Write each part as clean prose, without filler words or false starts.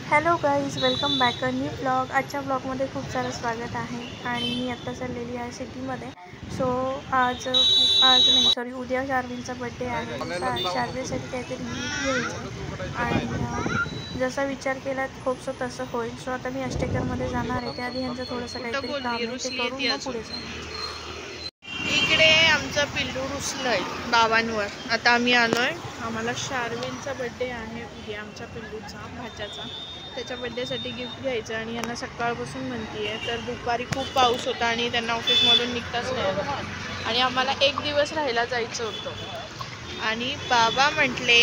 Hello guys, welcome back a new blog. आजच्या ब्लॉगमध्ये खूप सारं स्वागत आहे आणि मी आत्ता चाललेली आहे सिटीमध्ये। उद्या शार्विलचा बड्डे आहे। शार्विलसाठी काहीतरी गिफ्ट घ्यायचं आणि जसा विचार केला होपसो तसं होईल। सो आता मी अष्टेकरमध्ये जाणार आहे, त्याआधी ह्यांचं थोडंसं काहीतरी काम आहे ते करून मग पुढे जाणार। इकडे आमचं पिल्लू रुसलंय बाबांवर। आता आम्ही आलोय, आम्हाला शार्विलचा बड्डे आहे उद्या, आमच्या पिल्लूचा भाच्याचा। त्याच्या बड्डेसाठी गिफ्ट घ्यायचं आणि यांना सकाळपासून म्हणतीये, तर दुपारी खूप पाऊस होता आणि त्यांना ऑफिसमधून निघताच नाही आलं आणि आम्हाला एक दिवस राहायला जायचं होतं आणि बाबा म्हटले,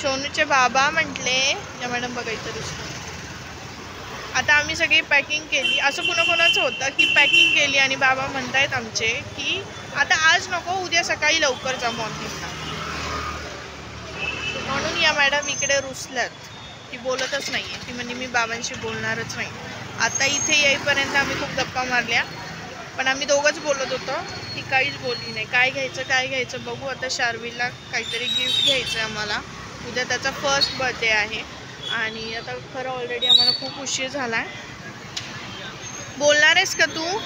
सोनूचे बाबा म्हटले, या मॅडम बघायचं रुसलं। आता आम्ही सगळी पॅकिंग केली, असं कोणाकोणाचं होतं की पॅकिंग केली आणि बाबा म्हणतायत आमचे की आता आज नको, उद्या सकाळी लवकर जा मॉर्निंगला। म्हणून या मॅडम इकडे रुसल्यात, ती बोलतच नाही आहे। ती म्हणजे मी बाबांशी बोलणारच नाही। आता इथे येईपर्यंत आम्ही खूप गप्पा मारल्या, पण आम्ही दोघंच बोलत होतो, ती काहीच बोलली नाही। काय घ्यायचं बघू। आता शार्विलला काहीतरी गिफ्ट घ्यायचं आहे आम्हाला, उद्या त्याचा फर्स्ट बर्थडे आहे आणि आता खरं ऑलरेडी आम्हाला खूप उशीर झाला आहे। बोलणार आहेस का तू?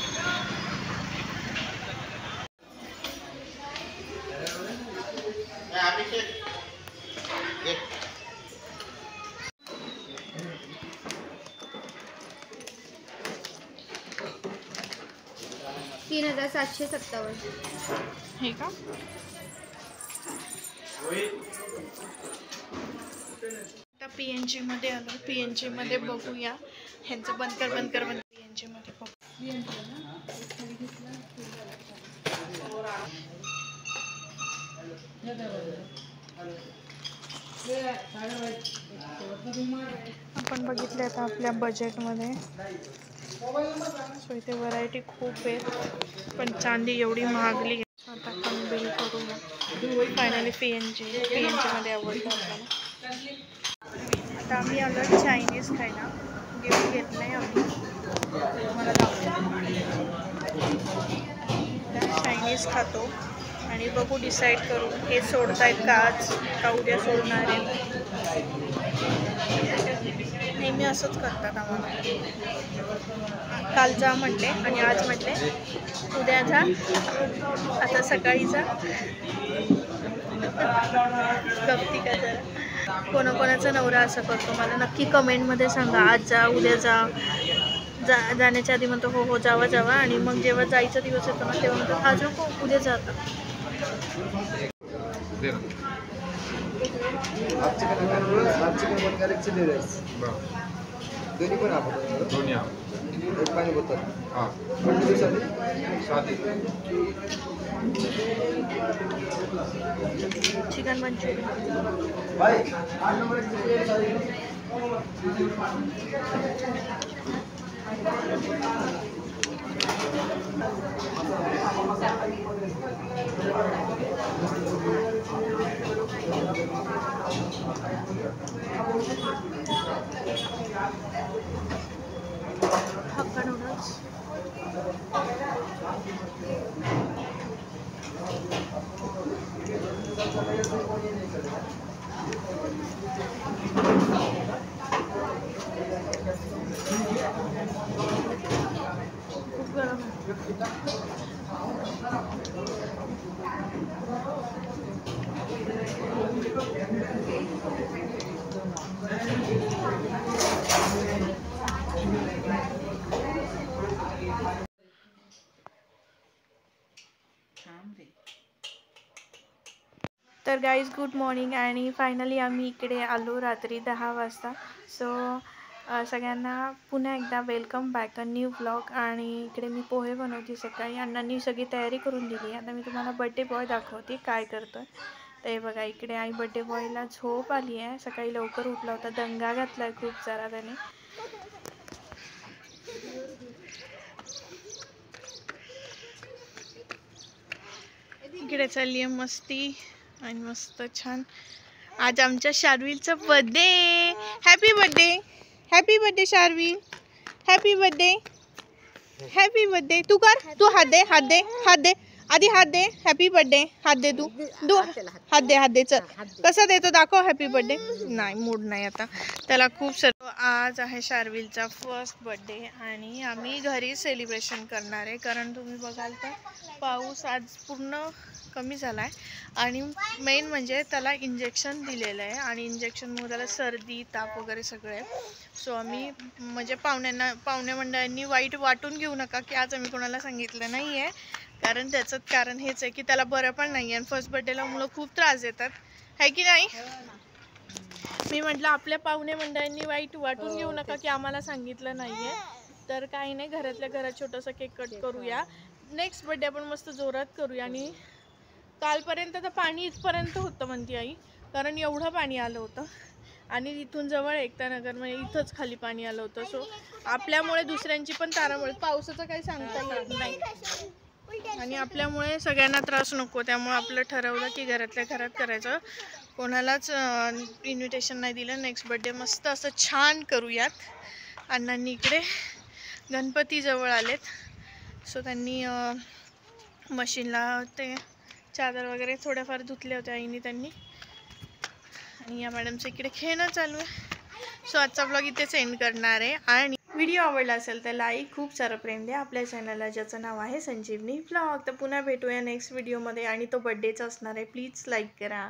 $3,757 हे का? आता PNG मध्ये आलो, PNG मध्ये बघूया ह्यांचं बंद कर PNG मध्ये बघू। आपण बघितले आता आपल्या बजेटमध्ये। सो इथे व्हरायटी खूप आहेत, पण चांदी एवढी महागली। आता आपण बिल करूया। फायनली PNG मध्ये आवडलं आपल्याला। आता आम्ही आलो चायनीज खायला, गिफ्ट घेतलं आहे आम्ही, मला चायनीज खातो आणि बघू डिसाईड करू हे सोडतायत का आज का उद्या सोडणार आहे। नेहमी असंच करतात आम्हाला, काल जा म्हटले आणि आज म्हटले उद्या जा, आता सकाळी जा। गप्ती का जरा। कोणाकोणाचा नवरा असं करतो मला नक्की कमेंटमध्ये सांगा। आज जा, उद्या जा, जाण्याच्या आधी म्हणतो हो हो जावा आणि मग जेव्हा जायचा दिवस येतो ना तेव्हा म्हणतो आज नको, उद्या जाता। चिकन मंचुरियन हक्का नूडल्स खूप गरम तर गाईज गुड मॉर्निंग आणि फायनली आम्ही इकडे आलो रात्री 10 वाजता। सो सगळ्यांना पुन्हा एकदा welcome back a new blog. आणि इकडे मी पोहे बनवते सकाळी, अण्णांनी सगळी तयारी करून दिली। आता मी तुम्हाला बड्डे बॉय दाखवते काय करतोय। तर हे बघा, इकडे आई बड्डे बॉयला झोप आली आहे, सकाळी लवकर उठला होता, दंगा घातलाय खूप सारा त्याने। इकडे चालली आहे मस्ती आणि मस्त छान। आज आमच्या शार्विलचा birthday. Happy birthday Sharvil, happy birthday. तू कर, तू हात दे आधी हात दे। हॅपी बर्थडे, हात दे तू हात दे चल। कसा देतो दाखव हॅपी बर्थडे। नाही, मूड नाही आता त्याला, खूप सर्व आज आहे शार्विलचा फर्स्ट बर्थडे आणि आम्ही घरी सेलिब्रेशन करणार आहे, कारण तुम्ही बघाल तर पाऊस आज पूर्ण कमी झाला आहे आणि मेन म्हणजे त्याला इंजेक्शन दिलेलं आहे आणि इंजेक्शनमुळे त्याला सर्दी ताप वगैरे सगळं आहे. सो आम्ही म्हणजे पाहुणे मंडळांनी वाईट वाटून घेऊ नका की आज आम्ही कोणाला सांगितलं नाही आहे, कारण त्याचं कारण हेच आहे की त्याला बरं पण नाही आहे आणि फर्स्ट बर्थडेला मुलं खूप त्रास देतात, आहे की नाही. मी म्हटलं आपल्या पाहुणे मंडळांनी वाईट वाटून घेऊ नका की आम्हाला सांगितलं नाहीये, तर काही नाही, घरातल्या घरात छोटासा केक कट करूया. नेक्स्ट बर्थडे आपण मस्त जोरात करूया. आणि कालपर्यंत तर पाणी इथपर्यंत होतं म्हणते आई, कारण एवढं पाणी आलं होतं आणि इथून जवळ एकता नगर म्हणजे इथंच खाली पाणी आलं होतं. सो आपल्यामुळे दुसऱ्यांची पण तारामुळे पावसाचं काही सांगता येत नाही आणि आपल्यामुळे सगळ्यांना त्रास नको, त्यामुळे आपलं ठरवलं की घरातल्या घरात करायचं, कोणालाच इन्व्हिटेशन नाही दिलं. नेक्स्ट बर्थडे मस्त असं छान करूयात. अण्णांनी इकडे गणपती जवळ आलेत, सो त्यांनी मशीनला ते चादर वगैरे थोड्याफार धुतल्या होत्या आईने त्यांनी, आणि या मॅडमचं इकडे खेळणं चालू आहे. सो आजचा ब्लॉग इथे सेंड करणार आहे आणि व्हिडिओ आवडला असेल तर लाईक, खूप सारं प्रेम द्या आपल्या चॅनलला, ज्याचं नाव आहे संजीवनी ब्लॉग. तर पुन्हा भेटूया नेक्स्ट व्हिडिओमध्ये आणि तो बर्थडेचा असणार आहे. प्लीज लाईक करा.